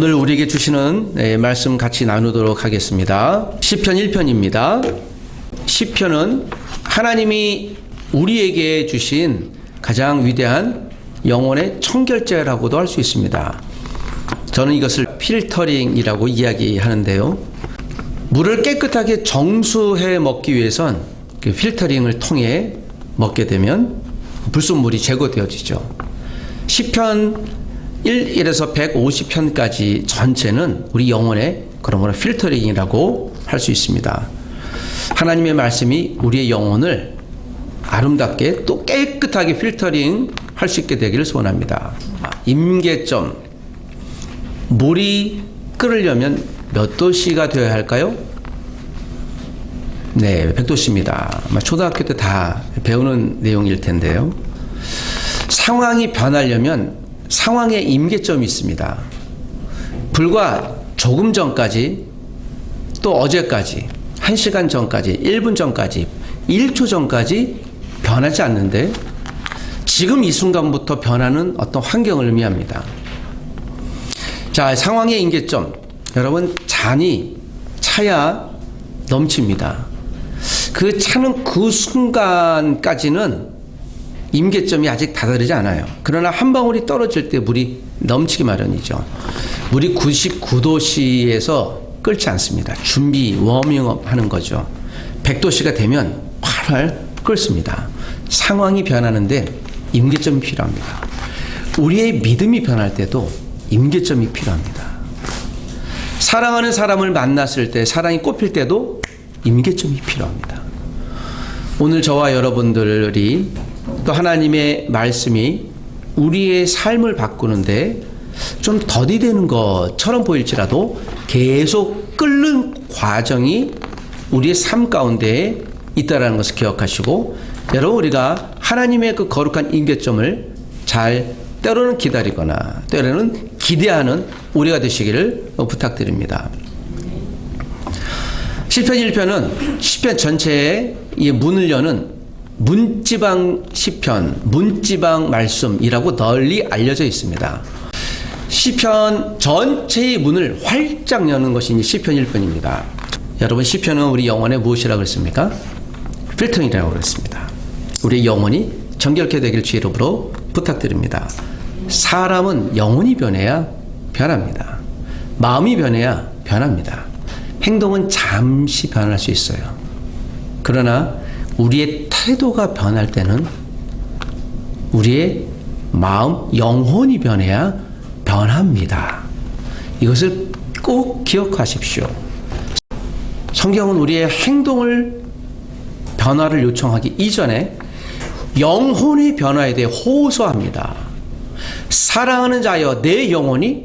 오늘 우리에게 주시는 말씀 같이 나누도록 하겠습니다. 시편 1편입니다. 시편은 하나님이 우리에게 주신 가장 위대한 영혼의 청결제라고도 할 수 있습니다. 저는 이것을 필터링이라고 이야기하는데요. 물을 깨끗하게 정수해 먹기 위해선 그 필터링을 통해 먹게 되면 불순물이 제거되어지죠. 시편 1에서 150편까지 전체는 우리 영혼의 그러므로 필터링이라고 할 수 있습니다. 하나님의 말씀이 우리의 영혼을 아름답게 또 깨끗하게 필터링 할 수 있게 되기를 소원합니다. 임계점, 물이 끓으려면 몇 도씨가 되어야 할까요? 네, 100도씨입니다. 아마 초등학교 때 다 배우는 내용일 텐데요. 상황이 변하려면 상황의 임계점이 있습니다. 불과 조금 전까지, 또 어제까지, 1시간 전까지, 1분 전까지, 1초 전까지 변하지 않는데 지금 이 순간부터 변하는 어떤 환경을 의미합니다. 자, 상황의 임계점. 여러분, 잔이 차야 넘칩니다. 그 차는 그 순간까지는 임계점이 아직 다다르지 않아요. 그러나 한 방울이 떨어질 때 물이 넘치기 마련이죠. 물이 99도씨에서 끓지 않습니다. 준비, 워밍업 하는 거죠. 100도씨가 되면 활활 끓습니다. 상황이 변하는데 임계점이 필요합니다. 우리의 믿음이 변할 때도 임계점이 필요합니다. 사랑하는 사람을 만났을 때, 사랑이 꼽힐 때도 임계점이 필요합니다. 오늘 저와 여러분들이 또 하나님의 말씀이 우리의 삶을 바꾸는데 좀 더디되는 것처럼 보일지라도 계속 끓는 과정이 우리의 삶 가운데 있다라는 것을 기억하시고, 여러분, 우리가 하나님의 그 거룩한 임계점을 잘 때로는 기다리거나 때로는 기대하는 우리가 되시기를 부탁드립니다. 시편 1편은 시편 전체의 문을 여는 문지방 시편, 문지방 말씀이라고 널리 알려져 있습니다. 시편 전체의 문을 활짝 여는 것이 시편 1편입니다. 여러분, 시편은 우리 영혼의 무엇이라고 했습니까? 필터링이라고 그랬습니다. 우리 영혼이 정결케 되길 주의 이름으로 부탁드립니다. 사람은 영혼이 변해야 변합니다. 마음이 변해야 변합니다. 행동은 잠시 변할 수 있어요. 그러나 우리의 태도가 변할 때는 우리의 마음, 영혼이 변해야 변합니다. 이것을 꼭 기억하십시오. 성경은 우리의 행동을 변화를 요청하기 이전에 영혼의 변화에 대해 호소합니다. 사랑하는 자여, 내 영혼이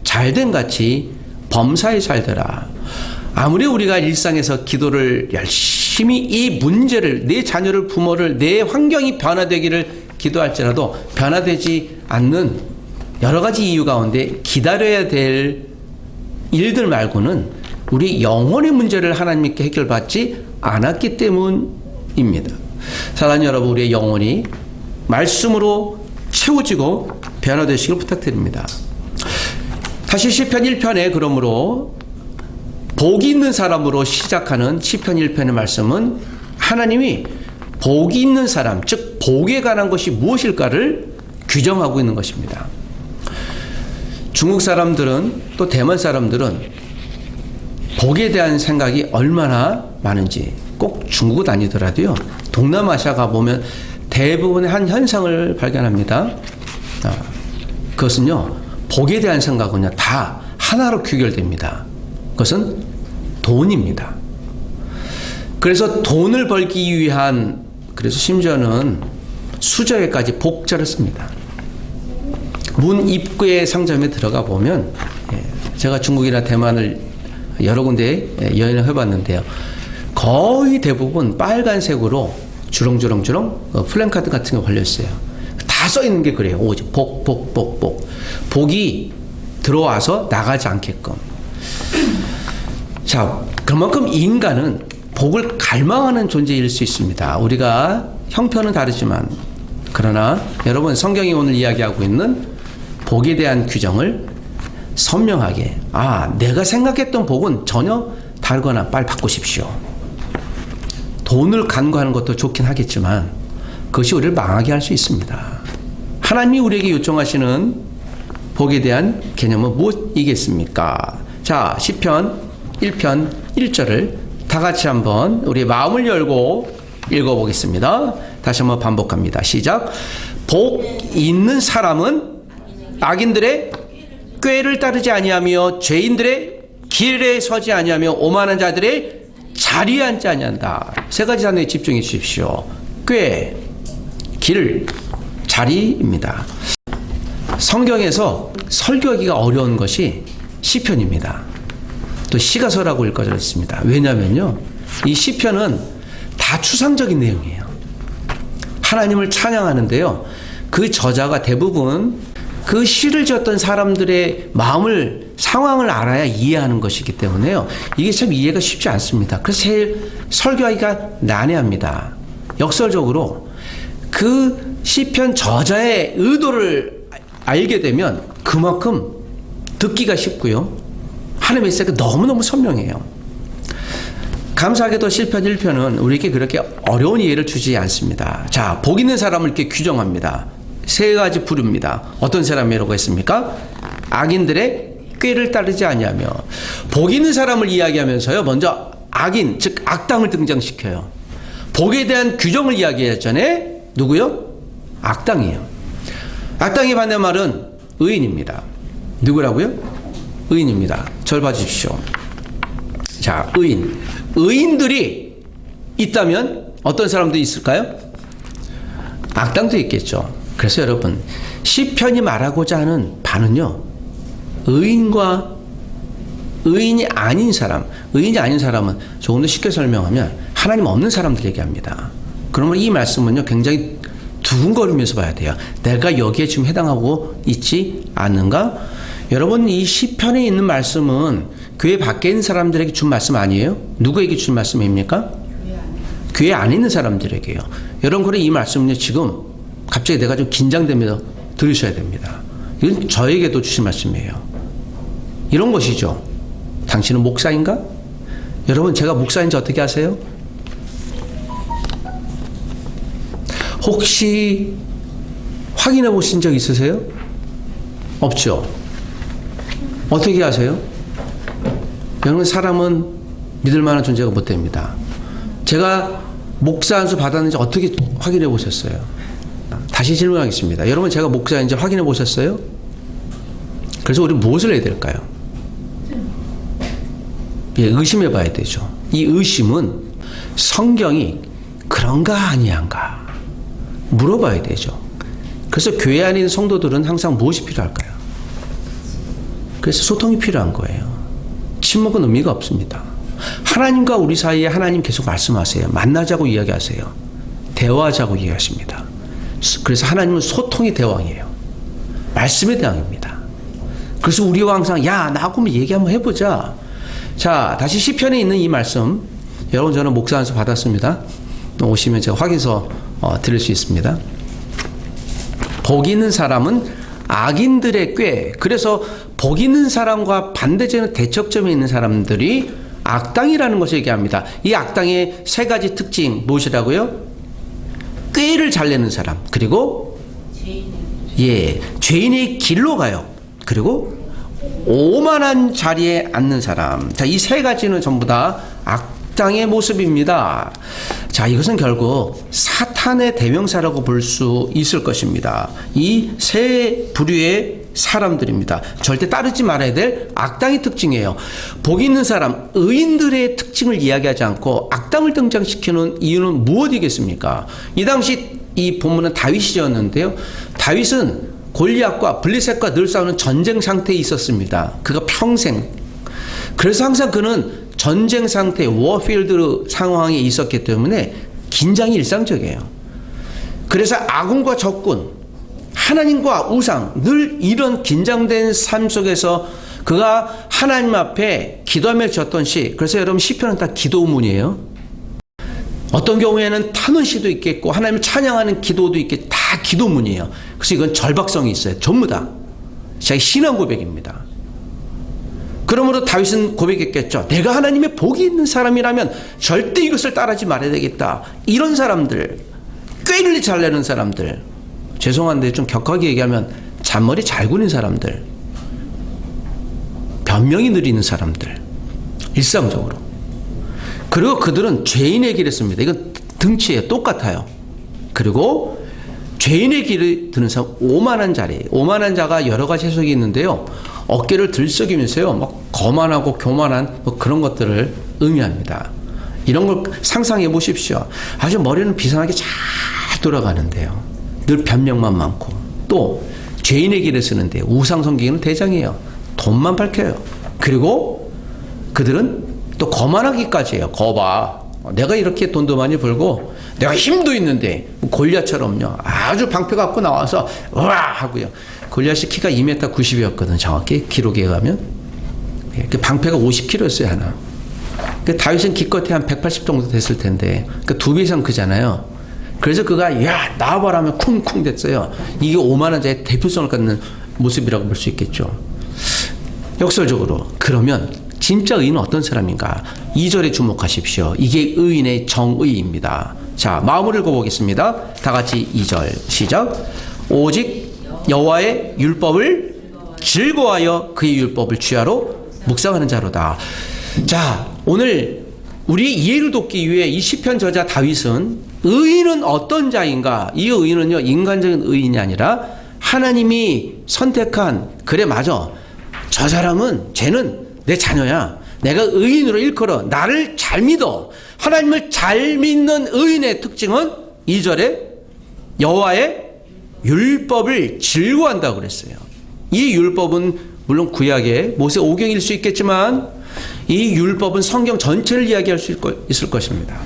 잘된 같이 범사에 잘되라. 아무리 우리가 일상에서 기도를 열심히 이 문제를, 내 자녀를, 부모를, 내 환경이 변화되기를 기도할지라도 변화되지 않는 여러 가지 이유 가운데 기다려야 될 일들 말고는 우리 영혼의 문제를 하나님께 해결받지 않았기 때문입니다. 사랑하는 여러분, 우리의 영혼이 말씀으로 채워지고 변화되시길 부탁드립니다. 다시 시편 1편에 그러므로 복이 있는 사람으로 시작하는 시편 1편의 말씀은 하나님이 복이 있는 사람, 즉 복에 관한 것이 무엇일까를 규정하고 있는 것입니다. 중국 사람들은, 또 대만 사람들은 복에 대한 생각이 얼마나 많은지, 꼭 중국은 아니더라도요, 동남아시아 가보면 대부분의 한 현상을 발견합니다. 그것은요, 복에 대한 생각은요, 다 하나로 귀결됩니다. 그것은 돈입니다. 그래서 돈을 벌기 위한, 그래서 심지어는 수저에까지 복자를 씁니다. 문 입구의 상점에 들어가 보면, 제가 중국이나 대만을 여러 군데 여행을 해봤는데요, 거의 대부분 빨간색으로 주렁주렁 플랜카드 같은 게 걸려있어요. 다 써있는 게 그래요. 오직 복. 복이 들어와서 나가지 않게끔. 자, 그만큼 인간은 복을 갈망하는 존재일 수 있습니다. 우리가 형편은 다르지만, 그러나 여러분, 성경이 오늘 이야기하고 있는 복에 대한 규정을 선명하게 내가 생각했던 복은 전혀 다르거나 빨리 바꾸십시오. 돈을 간구하는 것도 좋긴 하겠지만 그것이 우리를 망하게 할 수 있습니다. 하나님이 우리에게 요청하시는 복에 대한 개념은 무엇이겠습니까? 자, 시편 1편 1절을 다 같이 한번 우리 마음을 열고 읽어보겠습니다. 다시 한번 반복합니다. 시작. 복 있는 사람은 악인들의 꾀를 따르지 아니하며 죄인들의 길에 서지 아니하며 오만한 자들의 자리에 앉지 아니한다. 세 가지 단어에 집중해 주십시오. 꾀, 길, 자리입니다. 성경에서 설교하기가 어려운 것이 시편입니다. 또 시가서라고 읽어져 있습니다. 왜냐하면요, 이 시편은 다 추상적인 내용이에요. 하나님을 찬양하는데요, 그 저자가 대부분 그 시를 지었던 사람들의 마음을, 상황을 알아야 이해하는 것이기 때문에요, 이게 참 이해가 쉽지 않습니다. 그래서 제일 설교하기가 난해합니다. 역설적으로 그 시편 저자의 의도를 알게 되면 그만큼 듣기가 쉽고요, 하나님의 메시지가 너무너무 선명해요. 감사하게도 시편 1편은 우리에게 그렇게 어려운 이해를 주지 않습니다. 자, 복 있는 사람을 이렇게 규정합니다. 세 가지 부릅니다. 어떤 사람이라고 했습니까? 악인들의 꾀를 따르지 아니하며. 복 있는 사람을 이야기하면서요, 먼저 악인, 즉 악당을 등장시켜요. 복에 대한 규정을 이야기했잖아요. 누구요? 악당이에요. 악당의 반대말은 의인입니다. 누구라고요? 의인입니다. 절 봐주십시오. 자, 의인. 의인들이 있다면 어떤 사람도 있을까요? 악당도 있겠죠. 그래서 여러분, 시편이 말하고자 하는 바는요, 의인과 의인이 아닌 사람, 의인이 아닌 사람은 조금 더 쉽게 설명하면 하나님 없는 사람들 얘기합니다. 그러면 이 말씀은요, 굉장히 두근거리면서 봐야 돼요. 내가 여기에 지금 해당하고 있지 않는가? 여러분, 이 시편에 있는 말씀은 교회 밖에 있는 사람들에게 준 말씀 아니에요? 누구에게 준 말씀입니까? 교회 안에 있는 사람들에게요. 여러분, 그래 이 말씀은요, 지금 갑자기 내가 좀 긴장되면서 들으셔야 됩니다. 이건 저에게도 주신 말씀이에요. 이런 것이죠. 당신은 목사인가? 여러분, 제가 목사인지 어떻게 아세요? 혹시 확인해 보신 적 있으세요? 없죠. 어떻게 아세요? 여러분, 사람은 믿을 만한 존재가 못 됩니다. 제가 목사 안수 받았는지 어떻게 확인해 보셨어요? 다시 질문하겠습니다. 여러분, 제가 목사인지 확인해 보셨어요? 그래서 우리 무엇을 해야 될까요? 예, 의심해 봐야 되죠. 이 의심은 성경이 그런가 아니한가 물어봐야 되죠. 그래서 교회 안에 있는 성도들은 항상 무엇이 필요할까요? 그래서 소통이 필요한 거예요. 침묵은 의미가 없습니다. 하나님과 우리 사이에 하나님 계속 말씀하세요. 만나자고 이야기하세요. 대화하자고 이야기하십니다. 그래서 하나님은 소통의 대왕이에요. 말씀의 대왕입니다. 그래서 우리와 항상 나하고 얘기 한번 해보자. 자, 다시 시편에 있는 이 말씀, 여러분, 저는 목사 안수 받았습니다. 오시면 제가 확인서 드릴 수 있습니다. 복 있는 사람은 악인들의 꾀. 그래서 복 있는 사람과 반대되는 대척점에 있는 사람들이 악당이라는 것을 얘기합니다. 이 악당의 세 가지 특징 무엇이라고요? 꾀를 잘 내는 사람, 그리고 죄인의 길로 가요. 그리고 오만한 자리에 앉는 사람. 자, 이 세 가지는 전부 다 악당의 모습입니다. 자, 이것은 결국 사탄의 대명사라고 볼 수 있을 것입니다. 이 세 부류의 사람들입니다. 절대 따르지 말아야 될 악당의 특징이에요. 복 있는 사람, 의인들의 특징을 이야기하지 않고 악당을 등장시키는 이유는 무엇이겠습니까? 이 당시 이 본문은 다윗이었는데요. 다윗은 골리앗과 블레셋과 늘 싸우는 전쟁 상태에 있었습니다. 그가 평생. 그래서 항상 그는 전쟁 상태, 워필드 상황에 있었기 때문에 긴장이 일상적이에요. 그래서 아군과 적군, 하나님과 우상, 늘 이런 긴장된 삶 속에서 그가 하나님 앞에 기도하며 졌던 시. 그래서 여러분, 시편은 다 기도문이에요. 어떤 경우에는 탄원 시도 있겠고 하나님을 찬양하는 기도도 있겠고 다 기도문이에요. 그래서 이건 절박성이 있어요. 전부 다 자기 신앙 고백입니다. 그러므로 다윗은 고백했겠죠. 내가 하나님의 복이 있는 사람이라면 절대 이것을 따르지 말아야 되겠다. 이런 사람들, 꾀를 잘 내는 사람들, 죄송한데 좀 격하게 얘기하면 잔머리 잘 구는 사람들, 변명이 느리는 사람들, 일상적으로. 그리고 그들은 죄인의 길을 씁니다. 이건 등치에 똑같아요. 그리고 죄인의 길을 드는 사람, 오만한 자리. 오만한 자가 여러 가지 해석이 있는데요. 어깨를 들썩이면서요, 막 거만하고 교만한 뭐 그런 것들을 의미합니다. 이런 걸 상상해 보십시오. 아주 머리는 비상하게 잘 돌아가는데요. 늘 변명만 많고, 또 죄인의 길을 쓰는데 우상 섬기기는 대장이에요. 돈만 밝혀요. 그리고 그들은 또 거만하기까지 해요. 거봐. 내가 이렇게 돈도 많이 벌고 내가 힘도 있는데 골리앗처럼요. 아주 방패 갖고 나와서 와 하고요. 골리앗이 키가 2m 90이었거든. 정확히 기록에 가면. 그 방패가 50kg였어요 하나. 그 다윗은 기껏해 한 180 정도 됐을 텐데 그 2배 이상 크잖아요. 그래서 그가 야 나와봐라 하면 쿵쿵 됐어요. 이게 오만한 자의 대표성을 갖는 모습이라고 볼 수 있겠죠. 역설적으로 그러면 진짜 의인은 어떤 사람인가? 2절에 주목하십시오. 이게 의인의 정의입니다. 자, 마음을 읽어보겠습니다. 다 같이 2절 시작. 오직 여호와의 율법을 즐거워하여 그의 율법을 주야로 묵상하는 자로다. 자, 오늘 우리의 이해를 돕기 위해 이 시편 저자 다윗은 의인은 어떤 자인가? 이 의인은요, 인간적인 의인이 아니라 하나님이 선택한, 그래 맞아, 저 사람은, 쟤는 내 자녀야. 내가 의인으로 일컬어. 나를 잘 믿어. 하나님을 잘 믿는 의인의 특징은 2절에 여호와의 율법을 즐거워한다고 그랬어요. 이 율법은 물론 구약의 모세 오경일 수 있겠지만 이 율법은 성경 전체를 이야기할 수 있을 것입니다.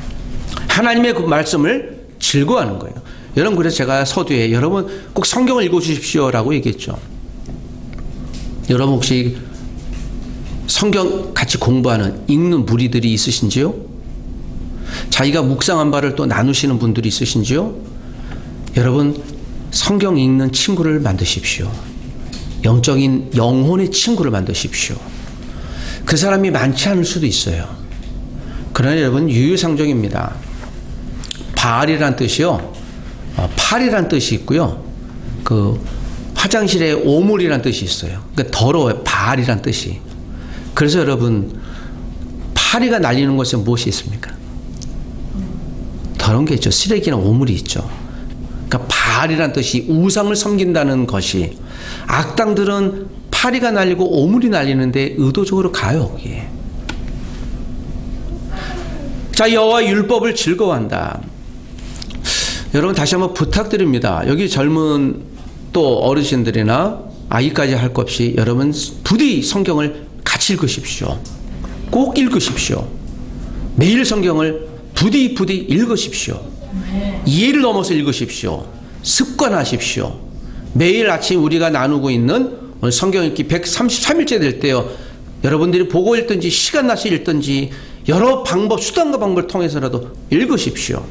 하나님의 그 말씀을 즐거워하는 거예요. 여러분, 그래서 제가 서두에 여러분 꼭 성경을 읽어주십시오라고 얘기했죠. 여러분 혹시 성경 같이 공부하는, 읽는 무리들이 있으신지요? 자기가 묵상한 바를 또 나누시는 분들이 있으신지요? 여러분, 성경 읽는 친구를 만드십시오. 영적인 영혼의 친구를 만드십시오. 그 사람이 많지 않을 수도 있어요. 그러나 여러분, 유유상종입니다. 바알이란 뜻이요, 팔이란 뜻이 있고요. 그 화장실에 오물이란 뜻이 있어요. 그러니까 더러워요. 바알이란 뜻이. 그래서 여러분, 파리가 날리는 곳에 무엇이 있습니까? 더러운 게 있죠. 쓰레기나 오물이 있죠. 그러니까 바알이란 뜻이 우상을 섬긴다는 것이, 악당들은 파리가 날리고 오물이 날리는데 의도적으로 가요. 거기에. 자, 여호와의 율법을 즐거워한다. 여러분 다시 한번 부탁드립니다. 여기 젊은 또 어르신들이나 아이까지 할 것 없이 여러분 부디 성경을 같이 읽으십시오. 꼭 읽으십시오. 매일 성경을 부디 읽으십시오. 이해를 넘어서 읽으십시오. 습관하십시오. 매일 아침 우리가 나누고 있는 오늘 성경 읽기 133일째 될 때요, 여러분들이 보고 읽든지 시간 나서 읽든지 여러 방법, 수단과 방법을 통해서라도 읽으십시오.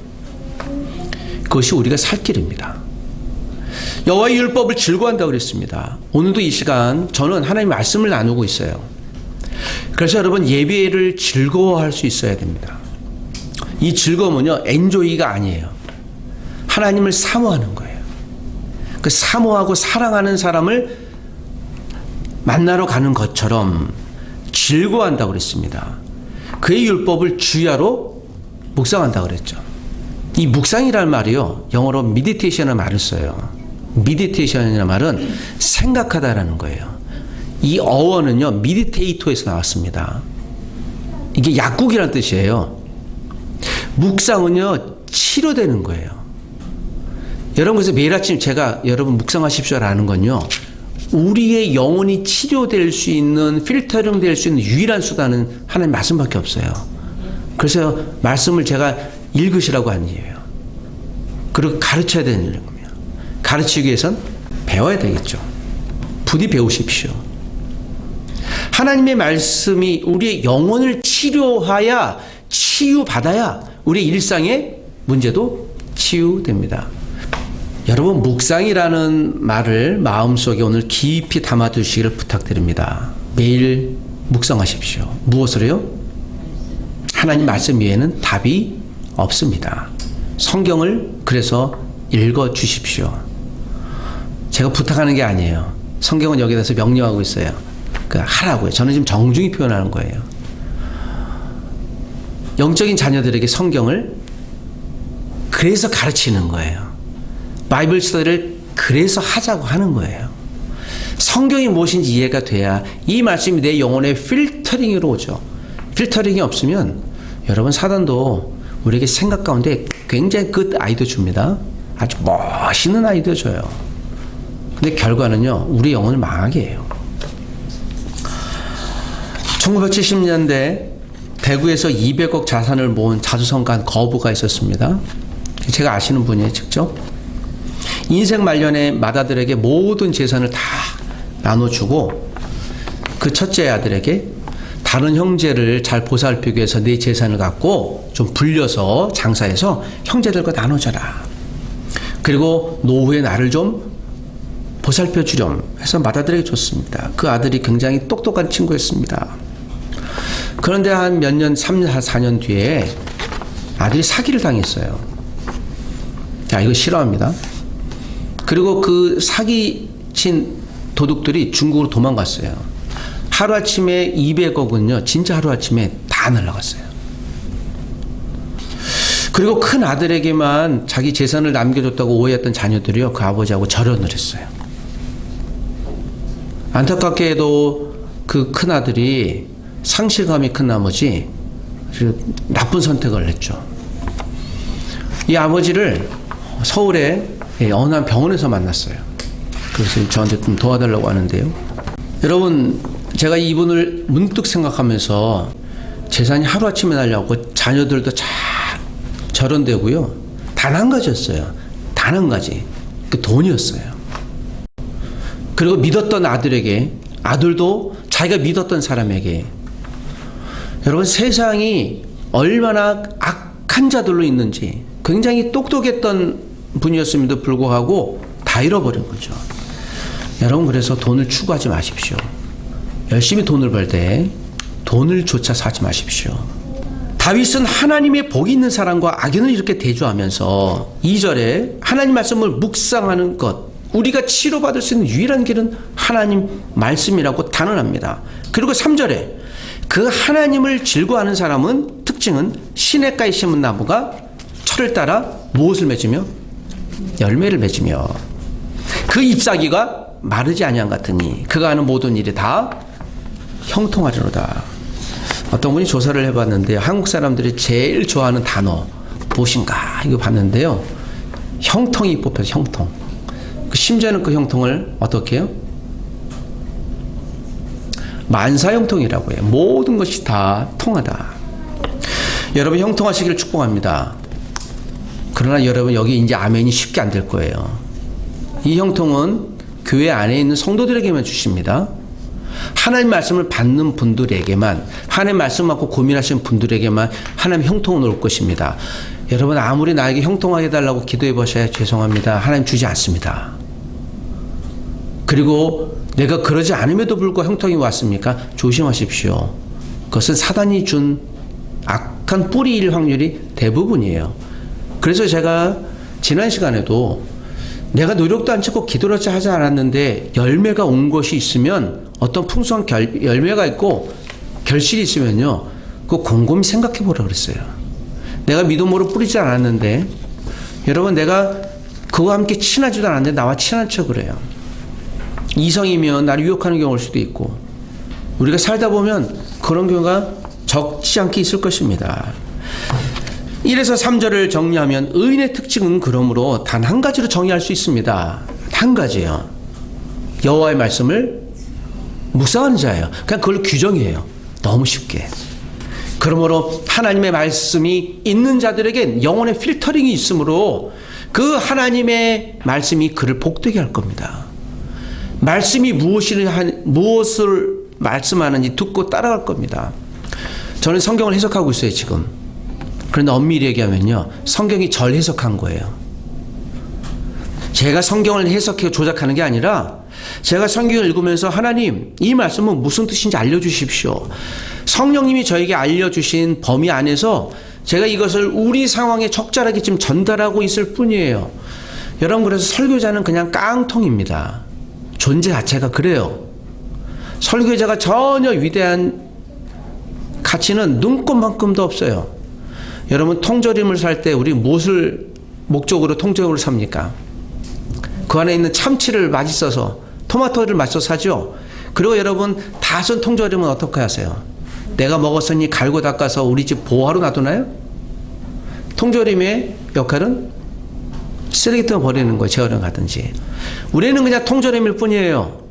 그것이 우리가 살 길입니다. 여호와의 율법을 즐거워한다고 그랬습니다. 오늘도 이 시간 저는 하나님의 말씀을 나누고 있어요. 그래서 여러분, 예배를 즐거워할 수 있어야 됩니다. 이 즐거움은요, 엔조이가 아니에요. 하나님을 사모하는 거예요. 그 사모하고 사랑하는 사람을 만나러 가는 것처럼 즐거워한다고 그랬습니다. 그의 율법을 주야로 묵상한다고 그랬죠. 이 묵상이라는 말이요, 영어로 meditation이라는 말을 써요. meditation이라는 말은 생각하다라는 거예요. 이 어원은요, meditator에서 나왔습니다. 이게 약국이라는 뜻이에요. 묵상은요, 치료되는 거예요. 여러분, 그래서 매일 아침 제가 여러분 묵상하십시오라는 건요, 우리의 영혼이 치료될 수 있는, 필터링 될 수 있는 유일한 수단은 하나님 말씀밖에 없어요. 그래서 말씀을 제가 읽으시라고 한 이유예요. 그리고 가르쳐야 되는 겁니다. 가르치기 위해선 배워야 되겠죠. 부디 배우십시오. 하나님의 말씀이 우리의 영혼을 치료하야, 치유받아야 우리의 일상의 문제도 치유됩니다. 여러분, 묵상이라는 말을 마음속에 오늘 깊이 담아두시기를 부탁드립니다. 매일 묵상하십시오. 무엇으로요? 하나님 말씀 외에는 답이 없습니다. 성경을 그래서 읽어 주십시오. 제가 부탁하는 게 아니에요. 성경은 여기에 대해서 명령하고 있어요. 하라고요. 저는 지금 정중히 표현하는 거예요. 영적인 자녀들에게 성경을 그래서 가르치는 거예요. 바이블 스터디를 그래서 하자고 하는 거예요. 성경이 무엇인지 이해가 돼야 이 말씀이 내 영혼의 필터링으로 오죠. 필터링이 없으면 여러분 사단도 우리에게 생각 가운데 굉장히 굿 아이디어 줍니다. 아주 멋있는 아이디어 줘요. 근데 결과는요, 우리 영혼을 망하게 해요. 1970년대 대구에서 200억 자산을 모은 자수성가한 거부가 있었습니다. 제가 아시는 분이에요, 직접. 인생 말년에 맏아들에게 모든 재산을 다 나눠주고 그 첫째 아들에게 다른 형제를 잘 보살피기 위해서 내 재산을 갖고 좀 불려서 장사해서 형제들과 나눠줘라. 그리고 노후에 나를 좀 보살펴 주렴 해서 맏아들에게 줬습니다. 그 아들이 굉장히 똑똑한 친구였습니다. 그런데 한 몇 년, 3, 4년 뒤에 아들이 사기를 당했어요. 자, 이거 싫어합니다. 그리고 그 사기친 도둑들이 중국으로 도망갔어요. 하루아침에 200억은요, 진짜 하루아침에 다 날아갔어요. 그리고 큰 아들에게만 자기 재산을 남겨줬다고 오해했던 자녀들이요, 그 아버지하고 절연을 했어요. 안타깝게도 그 큰 아들이 상실감이 큰 나머지 나쁜 선택을 했죠. 이 아버지를 서울의 어느 한 병원에서 만났어요. 그래서 저한테 좀 도와달라고 하는데요. 여러분, 제가 이분을 문득 생각하면서 재산이 하루아침에 날려고 자녀들도 잘 절연되고요. 단 한 가지였어요. 단 한 가지. 그 돈이었어요. 그리고 믿었던 아들에게, 아들도 자기가 믿었던 사람에게. 여러분, 세상이 얼마나 악한 자들로 있는지, 굉장히 똑똑했던 분이었음에도 불구하고 다 잃어버린 거죠. 여러분, 그래서 돈을 추구하지 마십시오. 열심히 돈을 벌 때 돈을 조차 사지 마십시오. 다윗은 하나님의 복이 있는 사람과 악인을 이렇게 대조하면서 2절에 하나님 말씀을 묵상하는 것, 우리가 치료받을 수 있는 유일한 길은 하나님 말씀이라고 단언합니다. 그리고 3절에 그 하나님을 즐거워하는 사람은 특징은 시냇가에 심은 나무가 철을 따라 무엇을 맺으며? 열매를 맺으며 그 잎사귀가 마르지 아니한 같으니 그가 하는 모든 일이 다 형통하리로다. 어떤 분이 조사를 해봤는데 한국 사람들이 제일 좋아하는 단어 무엇인가 이거 봤는데요, 형통이 뽑혀서 형통. 심지어는 그 형통을 어떻게 해요? 만사형통이라고 해요. 모든 것이 다 통하다. 여러분, 형통하시기를 축복합니다. 그러나 여러분, 여기 이제 아멘이 쉽게 안 될 거예요. 이 형통은 교회 안에 있는 성도들에게만 주십니다. 하나님 말씀을 받는 분들에게만, 하나님 말씀 받고 고민하시는 분들에게만 하나님 형통은 올 것입니다. 여러분, 아무리 나에게 형통하게 해달라고 기도해 보셔야 죄송합니다. 하나님 주지 않습니다. 그리고 내가 그러지 않음에도 불구하고 형통이 왔습니까? 조심하십시오. 그것은 사단이 준 악한 뿌리일 확률이 대부분이에요. 그래서 제가 지난 시간에도 내가 노력도 안 찾고 기도를 하지 않았는데 열매가 온 것이 있으면, 어떤 풍성한 열매가 있고 결실이 있으면요, 그거 곰곰이 생각해 보라 그랬어요. 내가 믿음으로 뿌리지 않았는데, 여러분, 내가 그와 함께 친하지도 않았는데 나와 친한 척을 해요. 이성이면 나를 유혹하는 경우일 수도 있고, 우리가 살다 보면 그런 경우가 적지 않게 있을 것입니다. 1에서 3절을 정리하면 의인의 특징은 그러므로 단 한 가지로 정의할 수 있습니다. 한 가지예요. 여호와의 말씀을 묵상하는 자예요. 그냥 그걸 규정이에요. 너무 쉽게. 그러므로 하나님의 말씀이 있는 자들에겐 영혼의 필터링이 있으므로 그 하나님의 말씀이 그를 복되게 할 겁니다. 말씀이 무엇을 말씀하는지 듣고 따라갈 겁니다. 저는 성경을 해석하고 있어요, 지금. 그런데 엄밀히 얘기하면요, 성경이 절 해석한 거예요. 제가 성경을 해석해 조작하는 게 아니라 제가 성경을 읽으면서 하나님, 이 말씀은 무슨 뜻인지 알려주십시오. 성령님이 저에게 알려주신 범위 안에서 제가 이것을 우리 상황에 적절하게 지금 전달하고 있을 뿐이에요. 여러분, 그래서 설교자는 그냥 깡통입니다. 존재 자체가 그래요. 설교자가 전혀 위대한 가치는 눈꼽만큼도 없어요. 여러분, 통조림을 살 때 우리 무엇을 목적으로 통조림을 삽니까? 그 안에 있는 참치를 맛있어서, 토마토를 맛있어서 사죠. 그리고 여러분, 다 쓴 통조림은 어떻게 하세요? 내가 먹었으니 갈고 닦아서 우리 집 보호하러 놔두나요? 통조림의 역할은 쓰레기통에 버리는 거예요. 재활용 하든지. 우리는 그냥 통조림일 뿐이에요.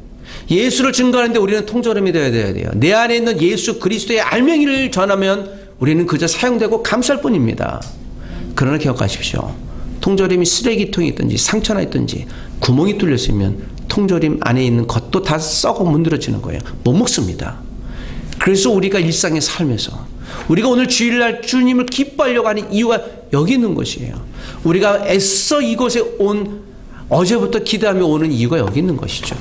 예수를 증거하는데 우리는 통조림이 되어야 돼요. 내 안에 있는 예수 그리스도의 알맹이를 전하면 우리는 그저 사용되고 감쌀 뿐입니다. 그러나 기억하십시오. 통조림이 쓰레기통에 있든지 상처나 있든지 구멍이 뚫려 있으면 통조림 안에 있는 것도 다 썩어 문드러지는 거예요. 못 먹습니다. 그래서 우리가 일상에 살면서 우리가 오늘 주일날 주님을 기뻐하려고 하는 이유가 여기 있는 것이에요. 우리가 애써 이곳에 어제부터 기도하며 오는 이유가 여기 있는 것이죠.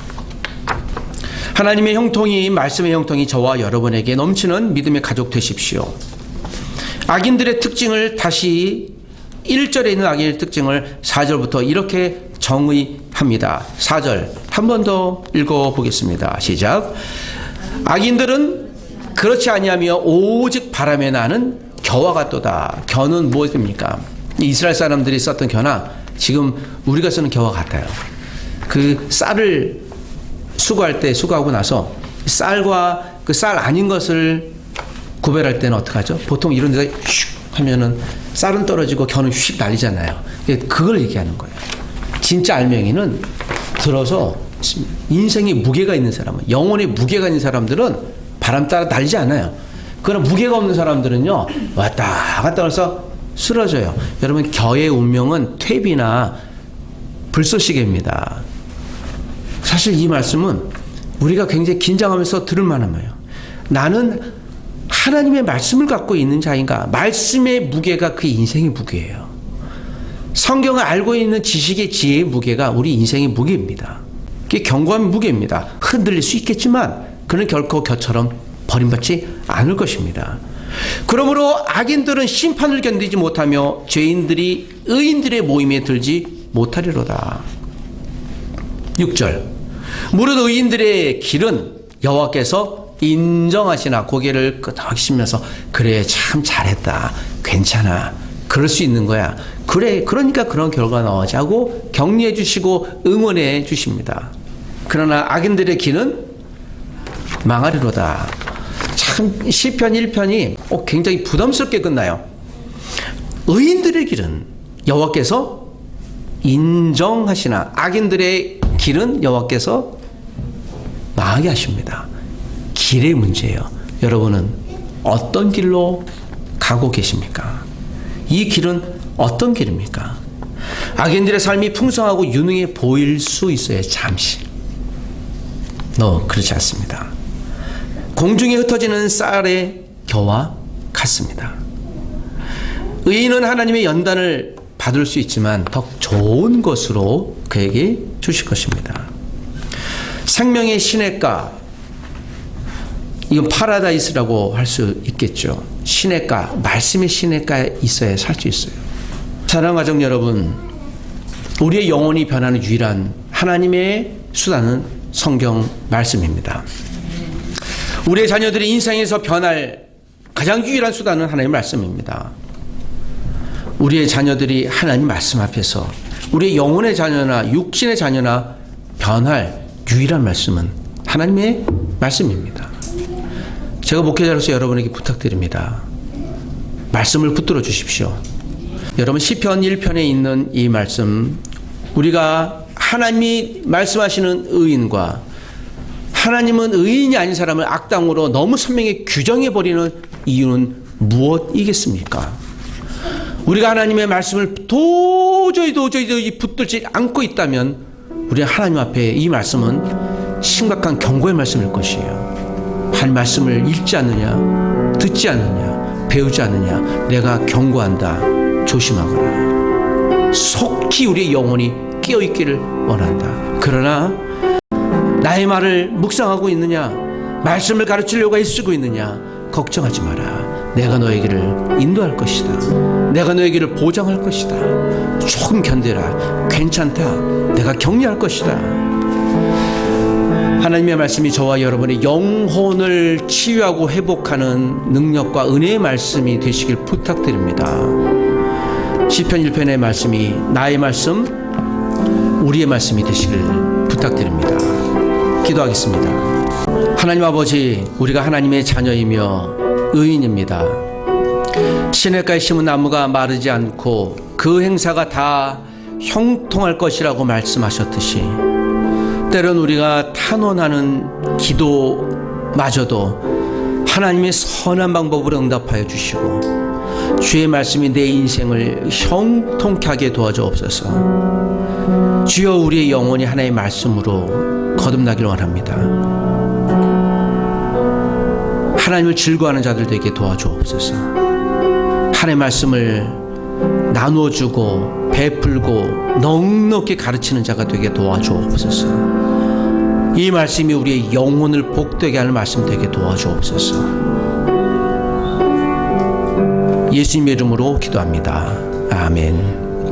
하나님의 형통이, 말씀의 형통이 저와 여러분에게 넘치는 믿음의 가족 되십시오. 악인들의 특징을 다시 1절에 있는 악인의 특징을 4절부터 이렇게 정의합니다. 4절 한 번 더 읽어보겠습니다. 시작. 악인들은 그렇지 아니하며 오직 바람에 나는 겨와 같도다. 겨는 무엇입니까? 이스라엘 사람들이 썼던 겨나 지금 우리가 쓰는 겨와 같아요. 그 쌀을 수거할 때 수거하고 나서 쌀과 그 쌀 아닌 것을 구별할 때는 어떻게 하죠? 보통 이런 데다 슉 하면은 쌀은 떨어지고 겨는 휙 날리잖아요. 그걸 얘기하는 거예요. 진짜 알맹이는 들어서 인생에 무게가 있는 사람은, 영혼에 무게가 있는 사람들은 바람 따라 날리지 않아요. 그러나 무게가 없는 사람들은요, 왔다 갔다 해서 쓰러져요. 여러분, 겨의 운명은 퇴비나 불쏘시개입니다. 사실 이 말씀은 우리가 굉장히 긴장하면서 들을 만한 말이에요. 나는 하나님의 말씀을 갖고 있는 자인가? 말씀의 무게가 그 인생의 무게예요. 성경을 알고 있는 지식의 지혜의 무게가 우리 인생의 무게입니다. 그게 견고한 무게입니다. 흔들릴 수 있겠지만 그는 결코 겨처럼 버림받지 않을 것입니다. 그러므로 악인들은 심판을 견디지 못하며 죄인들이 의인들의 모임에 들지 못하리로다. 6절 무릇 의인들의 길은 여호와께서 인정하시나. 고개를 끄덕이시면서 그래, 참 잘했다, 괜찮아, 그럴 수 있는 거야, 그래, 그러니까 그런 결과 나오지 하고 격려해 주시고 응원해 주십니다. 그러나 악인들의 길은 망하리로다. 참 시편 1편이 굉장히 부담스럽게 끝나요. 의인들의 길은 여호와께서 인정하시나 악인들의 길은 여호와께서 망하게 하십니다. 길의 문제예요. 여러분은 어떤 길로 가고 계십니까? 이 길은 어떤 길입니까? 악인들의 삶이 풍성하고 유능해 보일 수 있어요. 잠시. 그렇지 않습니다. 공중에 흩어지는 쌀의 겨와 같습니다. 의인은 하나님의 연단을 받을 수 있지만 더 좋은 것으로 그에게 주실 것입니다. 생명의 시냇가, 이건 파라다이스라고 할 수 있겠죠. 시냇가, 말씀의 시냇가에 있어야 살 수 있어요. 사랑하는 가족 여러분, 우리의 영혼이 변하는 유일한 하나님의 수단은 성경 말씀입니다. 우리의 자녀들이 인생에서 변할 가장 유일한 수단은 하나님의 말씀입니다. 우리의 자녀들이 하나님 말씀 앞에서 우리의 영혼의 자녀나 육신의 자녀나 변할 유일한 말씀은 하나님의 말씀입니다. 제가 목회자로서 여러분에게 부탁드립니다. 말씀을 붙들어 주십시오. 여러분, 시편 1편에 있는 이 말씀, 우리가 하나님이 말씀하시는 의인과 하나님은 의인이 아닌 사람을 악당으로 너무 선명히 규정해버리는 이유는 무엇이겠습니까? 우리가 하나님의 말씀을 도저히 붙들지 않고 있다면 우리 하나님 앞에 이 말씀은 심각한 경고의 말씀일 것이에요. 한 말씀을 읽지 않느냐, 듣지 않느냐, 배우지 않느냐, 내가 경고한다. 조심하거라. 속히 우리의 영혼이 깨어있기를 원한다. 그러나 나의 말을 묵상하고 있느냐? 말씀을 가르치려고 애쓰고 있느냐? 걱정하지 마라. 내가 너에게를 인도할 것이다. 내가 너에게를 보장할 것이다. 조금 견뎌라. 괜찮다. 내가 격려할 것이다. 하나님의 말씀이 저와 여러분의 영혼을 치유하고 회복하는 능력과 은혜의 말씀이 되시길 부탁드립니다. 시편 1편의 말씀이 나의 말씀, 우리의 말씀이 되시길 부탁드립니다. 기도하겠습니다. 하나님 아버지, 우리가 하나님의 자녀이며 의인입니다. 시냇가에 심은 나무가 마르지 않고 그 행사가 다 형통할 것이라고 말씀하셨듯이 때론 우리가 탄원하는 기도마저도 하나님의 선한 방법으로 응답하여 주시고 주의 말씀이 내 인생을 형통케 하게 도와주옵소서. 주여, 우리의 영혼이 하나의 말씀으로 거듭나길 원합니다. 하나님을 즐거워하는 자들 되게 도와주옵소서. 하나님의 말씀을 나누어주고 베풀고 넉넉히 가르치는 자가 되게 도와주옵소서. 이 말씀이 우리의 영혼을 복되게 하는 말씀 되게 도와주옵소서. 예수님의 이름으로 기도합니다. 아멘.